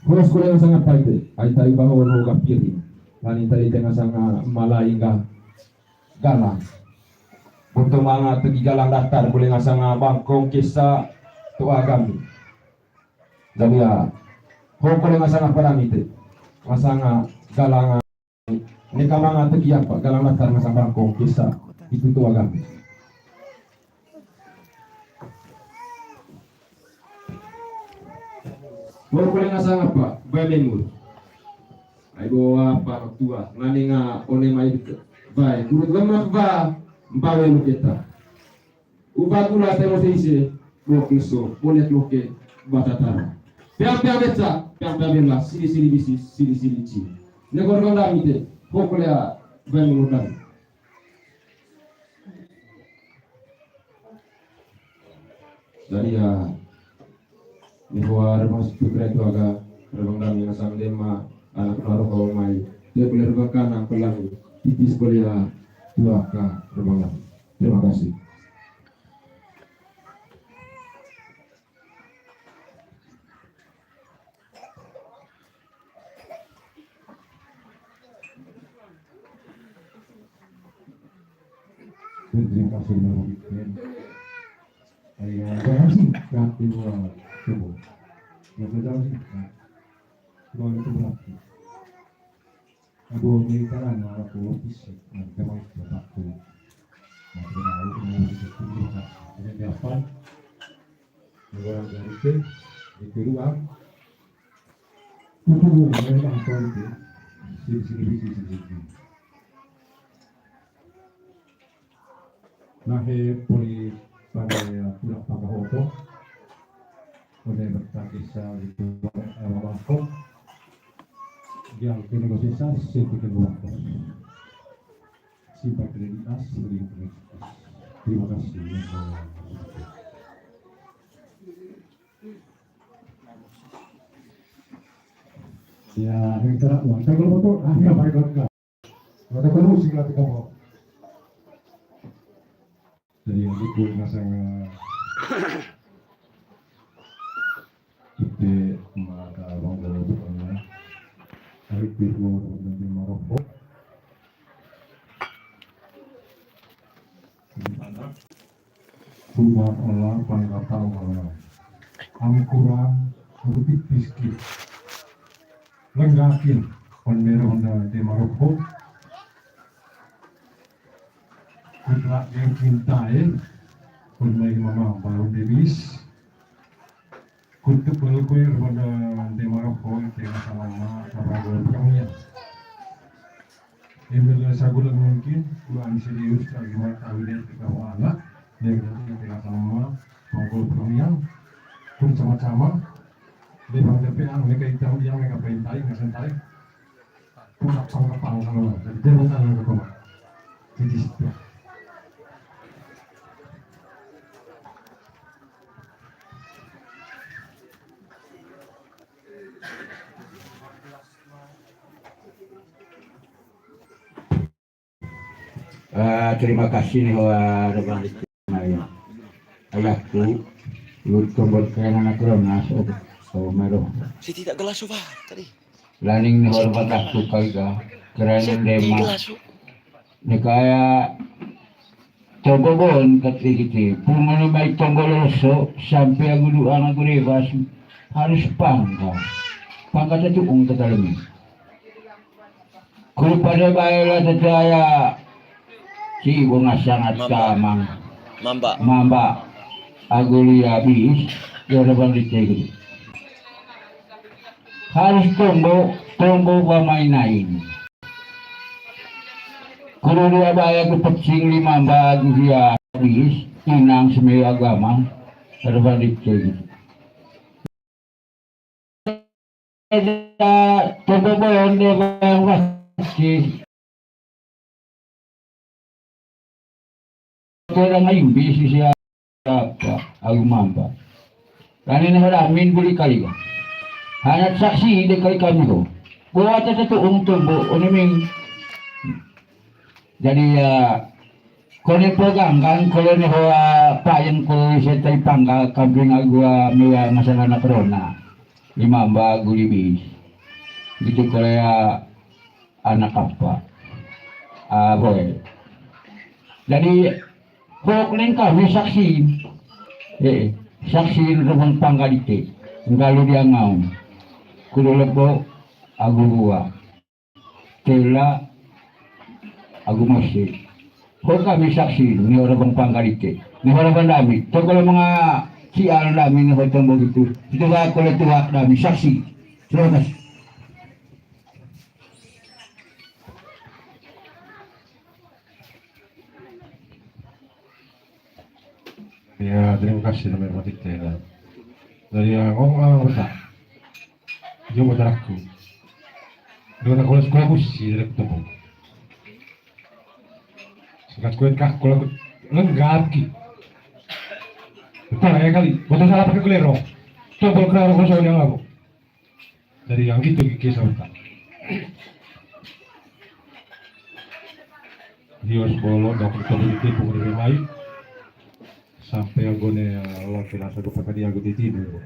Terus ko yang sangat baik ay tayo ba ho kapiri. Lani tayo tengah sangat malaingga galang. Untuk mga galang daftar boleh ngasang bangkong kisah tua kami. Jadi ya, ho boleh ngasang paramite. Ngasang galang ini kamang apa galang daftar ngasang bangkong kisah itu tua kami. Baru boleh ngasang apa? Balemur. Ay bawa apa tua, ngani nga one mai baik. Kurut lemak ba, mbawe lu kita. Ubat pula temo seisi, loke so, boleh loke batatara. Piang beca, piang bela, sili bisi, sili ci. Negor gonda mite, pokolea balemur kami. Jadi ya, ni buat rumah putra itu agak rebang kami ngasang lema. Anak naruh kau mai dia boleh rebakan ang pelangi tipis boleh dua ka rebangan. Terima kasih. Terima kasih Nurul. Ayo, jangan sih kaki tubuh. Jangan sih. Kalau itu berarti Abu Mikaran aku fisik, memang bapakku. Maka aku bisa tunjukkan dengan dapat luar dari itu ruang itu mereka akan itu sini. Nah, poli pada pulang pakai foto, boleh bertakisah itu bangkok. Yang negosiasi bikin waktu simpan kreditas beri. Terima kasih ya yang terak uang saya kalau foto ya baik enggak ada solusi lah kita mau jadi yang itu masang kita mata bang dalam hari Birmo dan Maroko. Rumah Allah pangkatan Allah. Angkuran lebih biskit. Lenggakin penmerong di Maroko. Kutlak yang cintai, kunai mama baru debis. Kutuk pelukui pada di Maroko dengan sama para kami. Email sagulan mungkin bukan serius lagi tahu dia kita anak dengan sama pangkul kami pun sama-sama di bawah yang mereka itu yang mereka pentai ngesentai pun sama pangkal jadi jangan tangan ke koma jadi situ. Terima kasih nih rekan ayahku lu tombol kena corona so mero si tidak gelas coba tadi laning nih hormat aku kaiga keren dema nih kaya tombol kati pumano may tombol so sampai aku doa aku rebas harus pangka itu tatalamin kung pada bayar saya si bunga sangat kamang mamba agulia bis yoraban dicegri harus tunggu pamainain kalau dia bayar ke pecing di mamba agulia bis inang semua agama yoraban dicegri tunggu boyon dia bayang pasti kaya ngayon bisnis siya agumamba kani na halamin buli kali ka hanat saksi di kali kami ko buat ito tumbo uniming jadi kone program kan kone ho payan ko sa tay pangga kambing agwa miya masana na corona imamba gulibis itu Korea anak apa boy jadi pokoknya kami saksi saksi rumah panggalite ngalu dia ngau kudu lebo agu gua tela agu masih kok kami saksi ni orang panggalite ni orang dami to kalau mga sial dami ni hotel begitu itu gak kalau tua dami saksi terus Ya, terima kasih teman teman kita. Dari yang ngomong apa? Dia mau aku. Dia kalau sekolah busi dari ketemu. Sekat sekolah kah kalau lenggap ki. Betul ya kali. Betul salah pakai kelero. Coba kelero kalau soalnya nggak. Dari yang gitu kisah kita. Dia harus bolong dan kita beli tipu dari baik. Sampai agone laki langsung kepada dia aku tidur.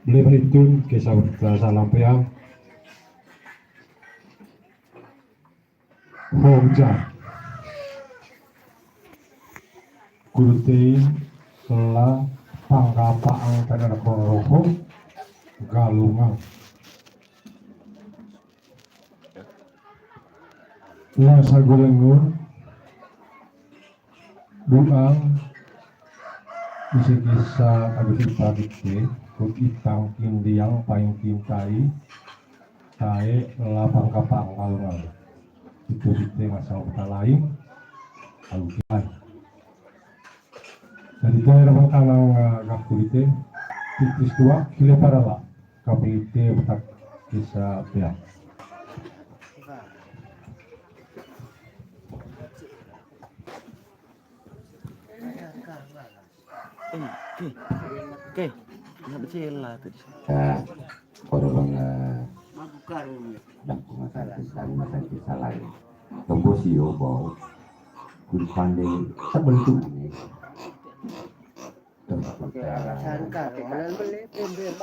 Boleh berhitung kisah berasa lampiang. Hujan. Kulitei telah pangkapaan pada rokok galungan. Lasa golengur. Buang bisa kisah habis dipakiti kut itang kindiang payung kintai tae lapang kapang kalungan itu kita ngasal kita lain lalu kita jadi tae ramang kanang gakulite titis tua kile parala kapite betak kisah pihak Oke. Nggak kecil lah tadi. Korban dan masalah kisah lain. Tunggu sio bau kudu pandai terbentuk ini.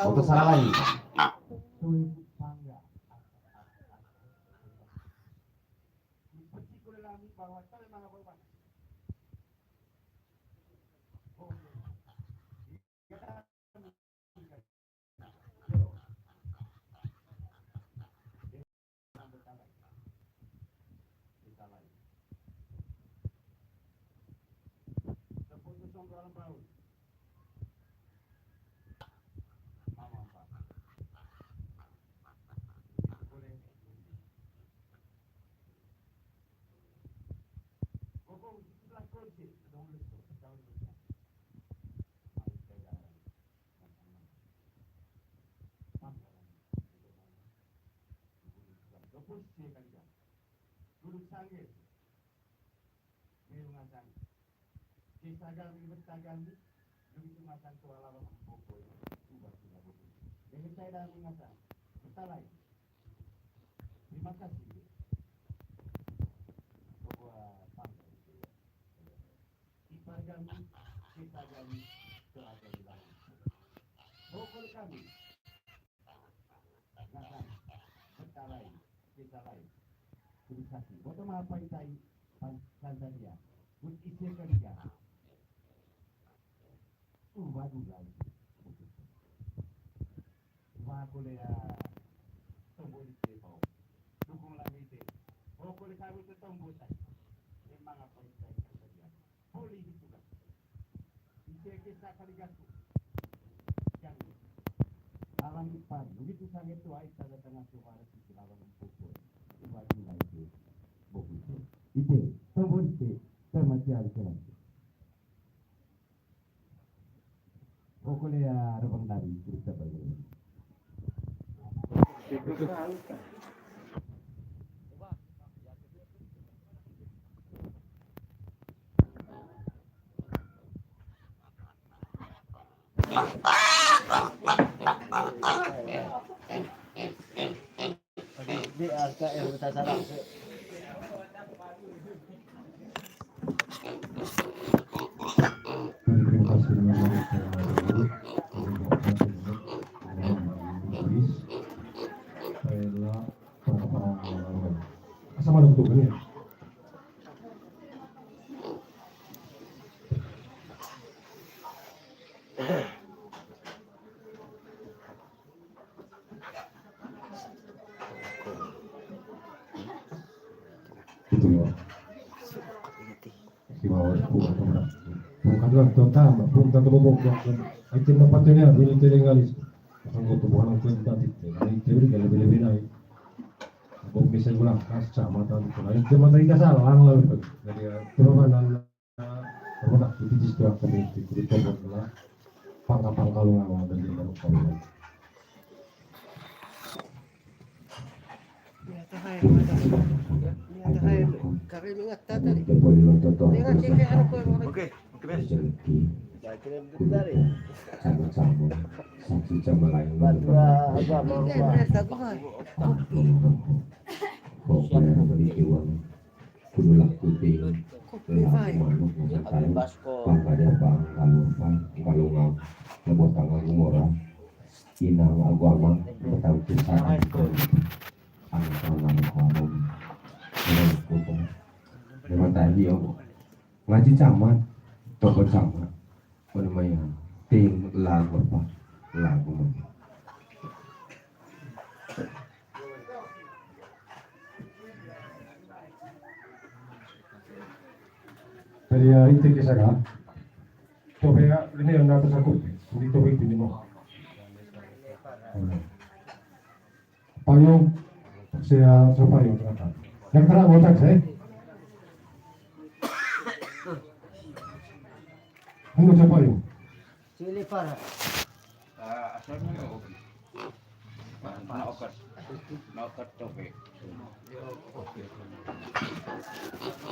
Foto salah lagi. Terima kasih. Kita kami berada di dalam. Pokok kami. Bertalai, kita lain. Terima kasih. Foto apa itai Tanzania? Isi kerja. Waduh lagi. Wah boleh tombol itu bau. Dukung lagi itu. Pokok kami itu tombol tadi. Memang apa itai Tanzania? Boleh itu kan. Kita kali gatu. Jangan. Alam depan. Begitu sangat tua itu ada tengah suara di dalam pokok. Waduh lagi. Begitu. Itu tombol itu termati ada jalan. Pokoknya rebang dari cerita bagaimana. Di RKM kita sarang. Terima kasih. istimewa. Istimewa bukan kamera. Bukan lah total, bukan kebobok. Itu napatnya ini terengalis. Ang kutubuhan ng kwenta dito. Ay teori ka lebih-lebih na. Kung bisa ulang kasca mata dito. Ay cuma tadi kasal ang lalu. Jadi cuma mana produk itu di situ kami itu coba pangkal ngawang dan di dalam kami. Oke, beres. Sama-sama satu sama lain memiliki uang kudu laku ting manuk pangkada kalau ngau lebot tanggal umurah inang agama betang pisan ang kolom memang tadi ngaji camat toko camat apa namanya tim lagu apa lagu Jadi itu kisah kan. Coba ini yang atas aku. Ini coba ini mau. Payung saya payung ternyata. Yang terang otak saya. Ano sa payung? Sili para.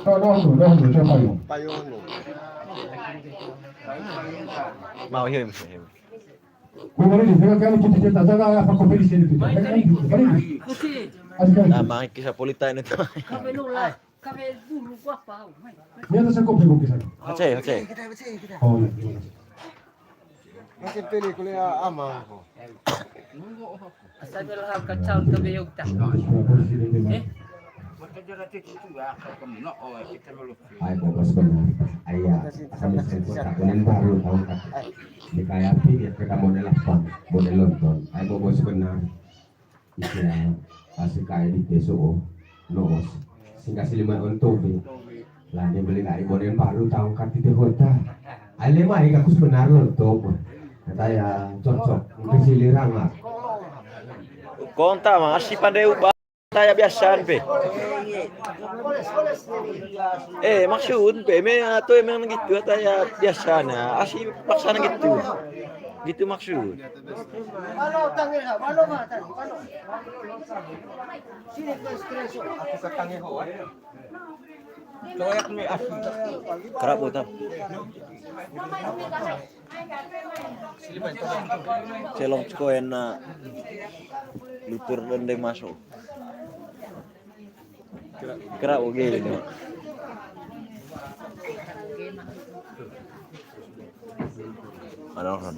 No, sa payung. Payung mo. Mau him. Kung ano yun, kaya kita taga apa kompetisi dito. Balik. Nah, makikisapulita nito. Kami dulu gua pau. Niya sa kompetisi ko kisa. Oke. Oh. Masih pelikula ama ko. Sabi lang kacau kami yung ta. ay bobos benar ayah kami sensor kunin baru tahun di kaya dia kita model apa model nonton ay bobos benar istilah asli kaya di TSO nos sehingga siliman untuk lah dia beli kaya model baru tahun kati di kota ay lima ay aku sebenarnya untuk kata ya cocok mungkin silirang lah Konta masih pandai ubah taya biasa pe. Maksud pe me atau emang gitu taya biasa na asih paksa na gitu. Gitu maksud. Aku ketangi ho. Loyak mi asih. Kerap botam. Celong koen na lupur dan masuk. Kira oke ini. Ada orang.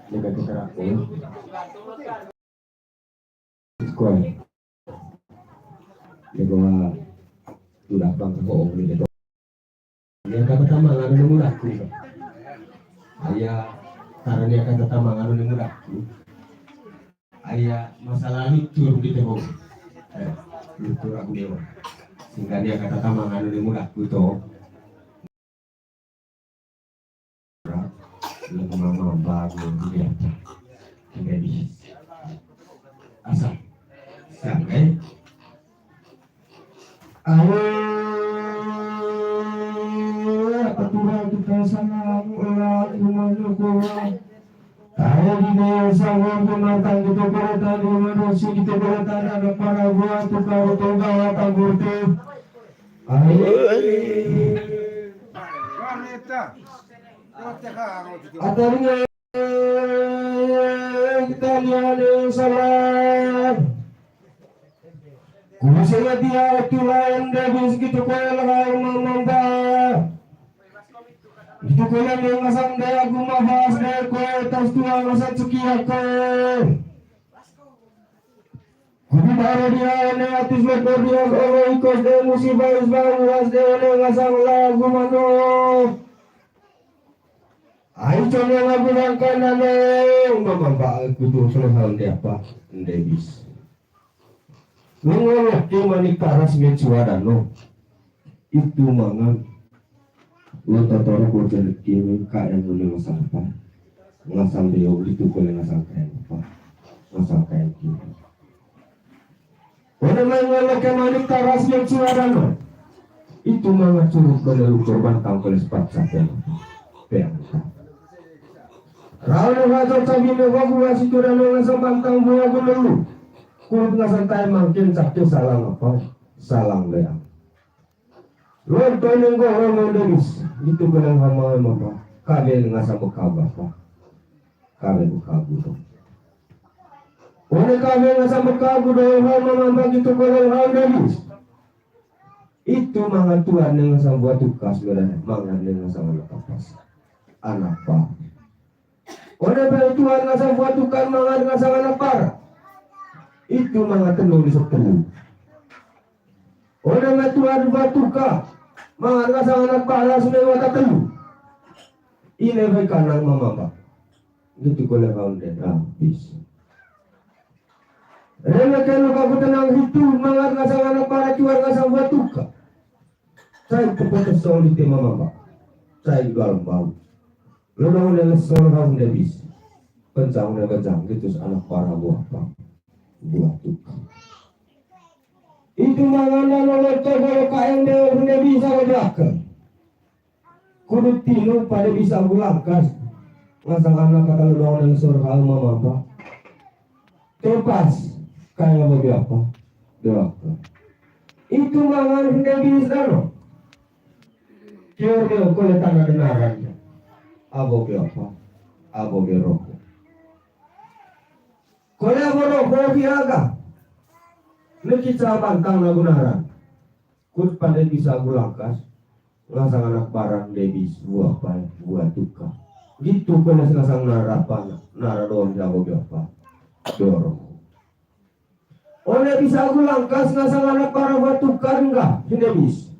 jaga keterangan sekolah dia bawa sudah bang ke kau ini itu dia kata tamangan yang murah ayah karena dia kata tamangan yang murah ayah masalah lutur di tengok lutur aku dewa sehingga dia kata tamangan yang murah itu mama bagus dia jadi asal sampai ketua kita sangat ulat rumah tahu di desa menggunakan kita berita di manusia kita berita ada para buat tukar tukar tangguti Atarnya kita lihat salam. Kumasaya dia tulan dari segitu kaya lain memanda. Ito ko lang yung asang daya gumabas daya ko tas tuwa masa cukiya ko. Kudu baru dia ne atis lekor dia olo ikos de musibah isbang was de ne ngasang lagu mano. Ay coba lagu rangkan nane mamamba kudu selesai dia apa Davis. Nunggu waktu manikaras mencuadano itu mangan lo totoro ko jadi kimi kaya nune ngasang apa ngasang dia itu boleh ngasang kaya apa ngasang kaya kimi. Wana may ngalake manikaras mencuadano itu mangan curug kalau korban tangkal sepat saja. Pengsa. Raul ngaso sabi mo ko wasi turano ngasang bantang buya gulu. Kung ngasang tayo mangkin sakit salang apa salang leang. Lord toning ko mo Davis itu ko nang hama mo pa kabel ngasang bukaba pa kabel bukabu do. Wana kabel ngasang bukabu do hama mamba gitu ko nang Davis. Itu mga tuan ng ngasang buat tukas mga ngasang lapas anak pa. Wana ba tuan ngasang buat tukan mga ngasang anak para. Itu mga tenulis sa telu. Wana ba tuan buat tuka mga ngasang anak para sunay wata telu. Ine ba kanang mamaba. Gitu ko lang kaunde. Bis. Rena kanu kabutan ang hitu mga ngasang anak para tuan ngasang buat tuka. Saya keputus soal di mamaba. Saya galbau. Lalu nila soal kaunde bis. Pencang na pencang gitu anak para buah pa. Buah tuka. Itu mga nanolot ko kalau kayang dia hindi bisa berlaku. Kudu tino pada bisa bulangkas. Ngasang anak katalulong ng surhal mamapa. Tepas kaya bagi apa? Berlaku. Itu mga hindi bisa no. Kaya dia kulit tanah denarannya. Abo apa? Abo roko. Kole abo roko biaga. Lekita bantang na gunaran. Kut pada bisa gulangkas. Ngasang anak barang debis buah pa buah tuka. Gitu kena ngasang narapan naradon jago apa. Dorong. Oleh bisa gulangkas ngasang anak barang buah tuka enggak? Debis.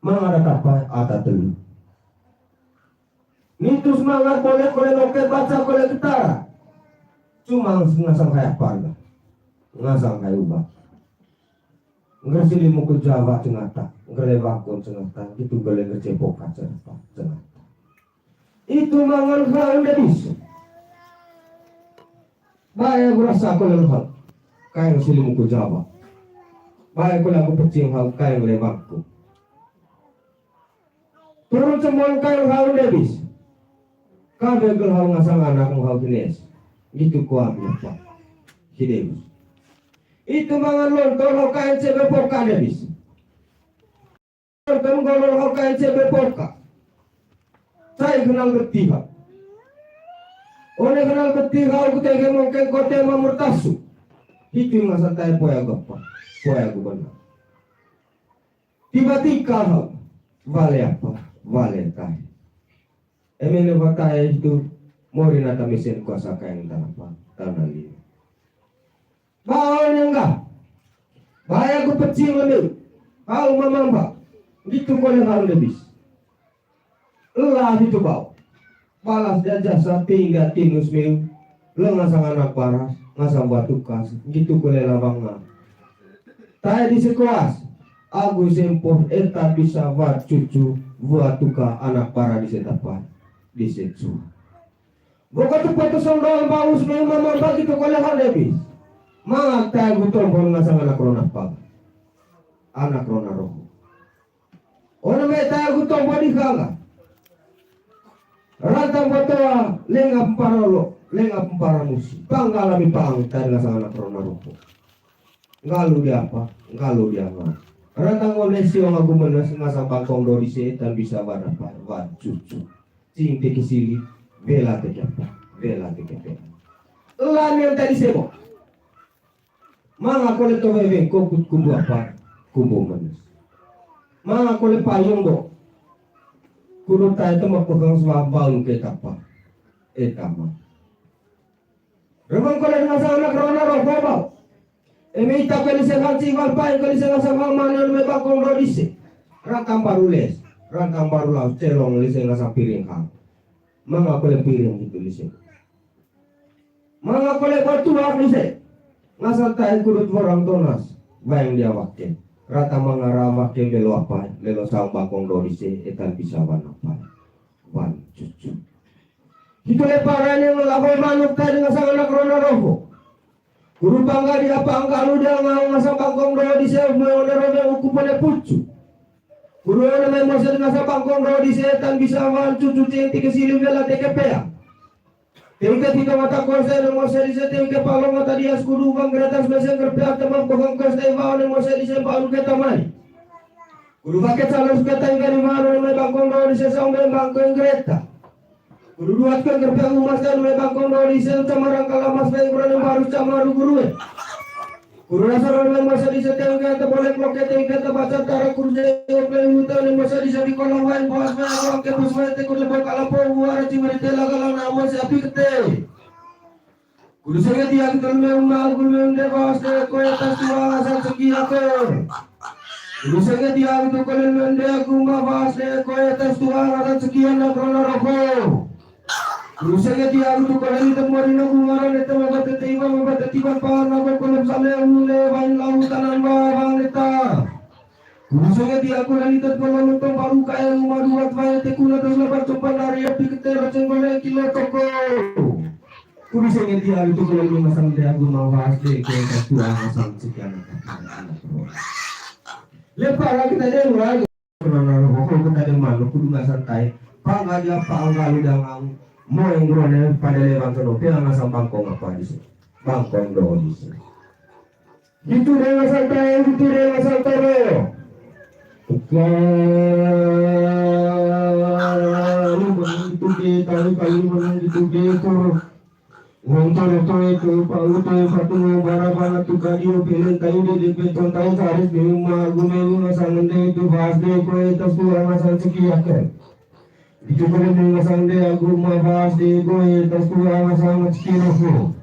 Mangada apa? Ada telu. Nitu semangat boleh loket baca boleh ketara. Cuma ngasang kayak apa? Ngasang kayak ubah. Ngasili mo ko Java cengata, ngalewak ko cengata, itu boleh ngecepok kaca cengata. Itu mangan hal dedis. Baya berasa ko lang hal, kaya ngasili mo ko Java. Baya ko lang ko pecing hal, kaya ngelewak ko. Turun semua kaya hal dedis. Kada hal ngasang anak mo hal kines. Gitu ko ambil pa. Hidemus. Itu mga lontong ho kain sebe poka debis. Lontong golol ho kain sebe poka. Saya kenal ketiga. Oleh kenal ketiga aku tege mungkin kote mamurtasu. Itu masa tay poya gapa. Poya gubernur. Tiba-tiba ho. Vale apa? Vale tay. Emene batay itu mori nata mesin kuasa kain tanah liat. Bawal enggak. Bahaya ku pecing lebih. Kau mamamba. Gitu kau yang harus lebih. Elah itu bau. Balas dia jasa tinggal tinus mil. Lo ngasang anak paras. Ngasang batu kas. Gitu kau yang labang. Taya di sekelas. Aku sempur eta bisa buat cucu. Buat tuka anak para di setapan. Di setu. Bukan tu petusan doang bau semil mamamba. Gitu kau yang harus lebih. Mga tayo gutong kung ngasang anak rona pag. Anak rona roho. O na may tayo gutong badi kanga. Rantang batoa lenga parolo, lenga paramusi. Panggalami pang tayo ngasang anak rona roho. Ngalu dia apa? Ngalu dia nga. Rantang olesyo nga gumanas ngasang bangkong do di setan bisa wadapa, wad cucu. Sing teki sili, bela teki apa? Bela teki apa? Elan yang tadi sebo. Mga kole to bebe kokut kumbu apa? Kumbu manas. Mga kole payong do. kudu tayo ito magpukang swabang kita pa. Tama. Ramang ko lang nasa anak rona ro babaw. May ita ka ni sa kansiwal pa, ka ni sa manan may bakong rodise. Rakang barules, rakang barulaw, celong liseng nasa piring kang. Mga kulit piring gitu liseng. Mga kulit batuak liseng. Ngasal tayo kurut orang tonas, bayang dia wakil. Rata mga ramakil lelo apa, lelo sang bakong rodise, etan pisawan apa. Wan cucu. Itu leparan yang lakoy manuk tayo nga sa anak rona roho. Guru bangga dia bangga lu dia ngau ngasa bangkong rodise, mau nerome ukupan pucu. Guru na may masa ngasa bangkong rodise, etan pisawan cucu tinti kesilu bela tekepea. Teuke tika mata kuasa yang masa di sini teuke palong mata dia skuru bang gratas meseng kerpeak tempat bokong kuasa yang bawa yang masa di sini baru kita mai. Guru pakai calon suka tangga di mana yang bangkong bawa di sini sampai bangkong kereta. Guru duatkan kerpeak umas dan yang bangkong bawa di sini camarang kalamas yang baru camaru guru. Guru rasa yang masa di sini teuke kita boleh loket teuke kita baca cara guru yang pelahutan yang masa di sini kolam lain bawas orang ke bos mereka guru lebih kalau buat cimari tela kalau nama si api kete. Guru saya dia kita memang guru memang bawas ke kau atas tua asal segi aku. Guru saya dia itu kalau memang dia aku bawas ke kau atas tua asal sekian nak rola rokok. Guru saya dia itu kalau itu mari nak ngaran itu mabat tiba pan nak kalau sampai mulai bain lautan bang kita. Guru saya dia aku lagi kalau nonton baru kaya rumah dua bayi tekuna terus lepas coba lari api kita racun boleh kilo toko. Guru saya dia itu kalau lagi masang dia aku mau bahas deh ke tua masang sekian. Lepas lagi kita dia mulai kalau kita ada malu kudu nggak santai. Pangga dia pangga lu dangang. Mau yang berani pada lewat ke dope yang asal bangkong apa di sini, bangkong doang di sini. Itu dia asal tayo, itu dia asal tayo. Kalau begitu kita, kalau begitu kita, ngontor itu, palu tu satu barang tu kayu pilih kayu di beton tahu saris di rumah gunung asal nende itu bahas deh kau itu suara asal sekian. Itu boleh mengasang dia aku mahas di goy tas tua masang cikiro ko.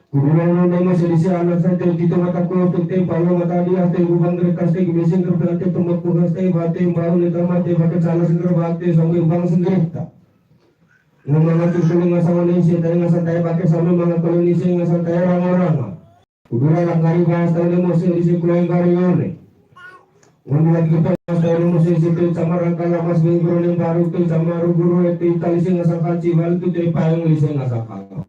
Kurulan na masih di sana saja kita mata ko te palo mata dia te gubang rekas te gibesing kerpate tumak pugas te bate baru le mate bate salah singger bate sampai bang singgerta. Nama tusul ngasang Indonesia tadi ngasang tay pakai sampai mga kolonisi ngasang tay orang-orang. Kurulan nak ngari bahas tadi masih di sekolah kariyone. Untuk lagi kita saya musik situ sama rangka lapas guru yang baru tu sama guru itu kali sih ngasal kaci bal tu dari payung liseng ngasal kalau.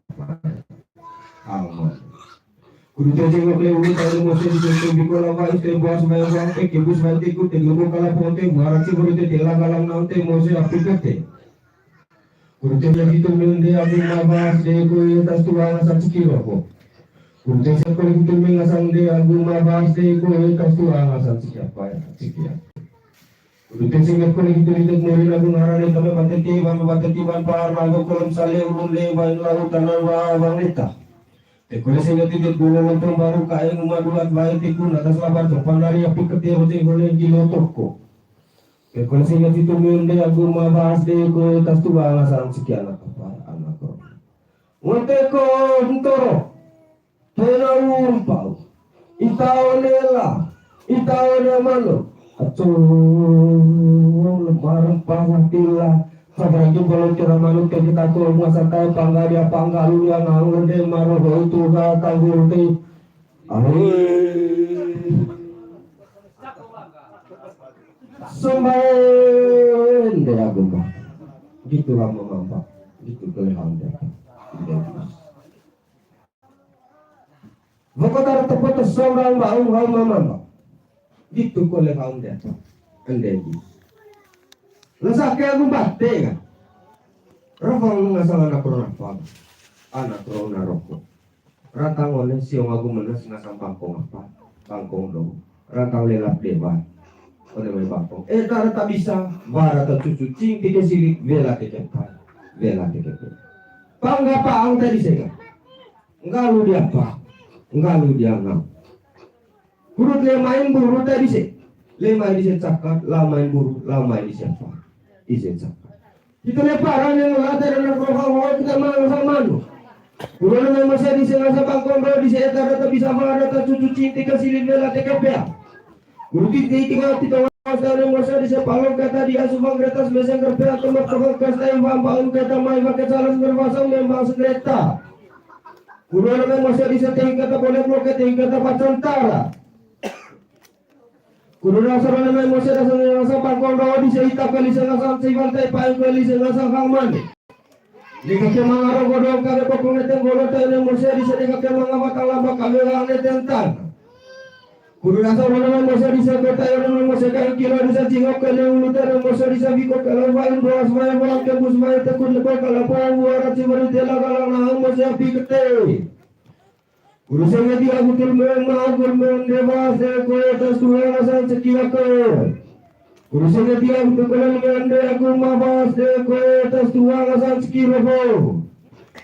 Guru tu jengok lewu tadi musik situ di kolam bal itu buat bayang bayang ke kibus banti ku telugu kalau ponte marasi guru tu telah kalam nanti musik api kete. Guru tu lagi tu mende api mabas deh ku tas tua ngasal cikiro ko. Guru tu sekolah itu mengasang deh api mabas deh ku tas tua ngasal siapa ya siapa. Udah singkat ko lagi tulitik muri lagu ngarane kami batetiban par mago kolom sale ulun le bain lagu tanan wa bangita. Te ko singkat titik gulo lontong baru kaya ngumadulat bae tikun atas labar topan dari api ketia hote gole kilo toko. Te ko singkat itu munde agu mabas de ko tas tua ngasang sekian apa anak ko. Ngote ko ntoro. Tena umpau. Itaonela. Itaone malo. Acuh, lebaran pasatila. Sabar jumpa lo cerah manuk ke kita tuh masa tahu pangga dia pangga lu yang ngawur deh maroh itu kata gurti. Semain deh aku mah. Gitu lama mampak, gitu kelehan deh. Vokatar tepat seorang bau mama. Gitu ko le kaum dia andegi lasa ke aku batte kan rafang ngasang anak corona rokok ratang oleh siong aku menes ngasang bangkong apa bangkong dong ratang lelap dewan oleh mai bangkong tak bisa bara ta cucu cing tiga silik vela kekepan pangga paang tadi saya enggak lu dia apa enggak lu dia ngam Kurut lemain buru tadi sih, lemain di cakap, lamain buru, lamain di siapa? isensa. Itu leparan yang ada dalam roh kita mau sama manu. Kulo na masih di sana sa bangkong bro di sa data bisa data cucu cinta kasilin bela TKP. Guru tiga Asal masa di sepalong kata dia subang kertas mesin kerja atau makhluk kasta yang bambang kata mai pakai salam berpasang memang segreta. Guru nama masa di setting kata boleh bloket kata pacantara. Guru rasa nama masa dasar rasa bangkong rawa di seita kali sengasam sibantai paling kali sengasam hangman. Jika kemang arah godong kare pokong neteng golot yang masa di setting kemang apa kalamba kali langit tentang. Guru rasa mana masa di sana kota yang masa kan kilo di sana jingok kalau muter masa di sana biko kalau main bola semua bola kebus main tekun lepas kalau pun buat cibari tela kalau nah masa bikete. Guru saya dia betul mengagur mendebas aku atas Tuhan asal sekian kau. Guru saya dia betul mende aku mabas aku atas Tuhan asal sekian kau.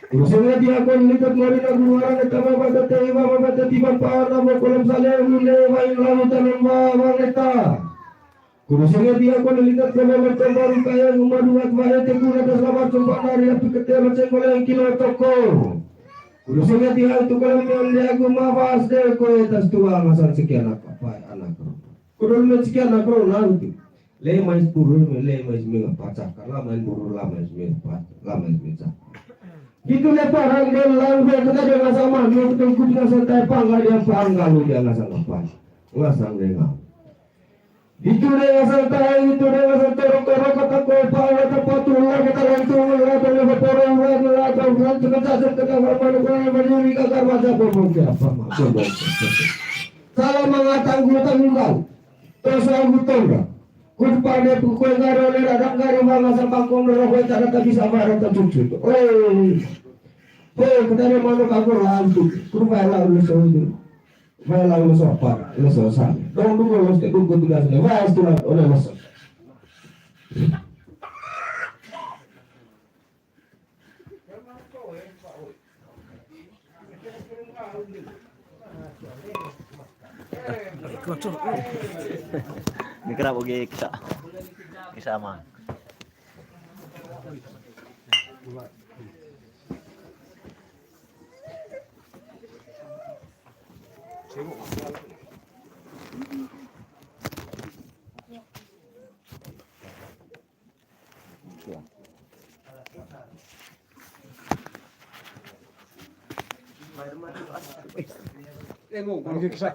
Urusannya dia akan lihat mari nak luaran etama pada tiba pada tiba para mau kolam saleh mulai main lalu tanam bawang eta. Urusannya dia akan lihat kalau macam baru kaya rumah dua bayar tegur atas lawan sempat dari api kecil macam boleh kilo toko. Urusannya dia itu kalau dia aku mabas deh ko atas tua masa sekian apa anak. Kurun sekian anak nanti. Le mais burung le mais mega pacak kalau main burung lama mais lama mais itu leparan gelang kita dengan sama dia betul kita santai panggal dia panggal dia nggak salah pas nggak salah itu dia santai itu dia santai orang kata kau panggal tempat tulang kita langsung atau lepas orang atau orang kita kita mana orang berdiri kakak baca pokoknya apa salah mengatang tanggal terus aku tahu kau pada pukul ngaro le radang ngaro bangga sampai kau merokok cara tak bisa marah tak cucu. Kita ni mana aku lantu, kau bayar lu soal, bayar lu soal, lu soal. Dong dulu lu setiap dulu tugas ni, bayar setulah oleh masuk. Ini kenapa kisah mah? Lagi kisah.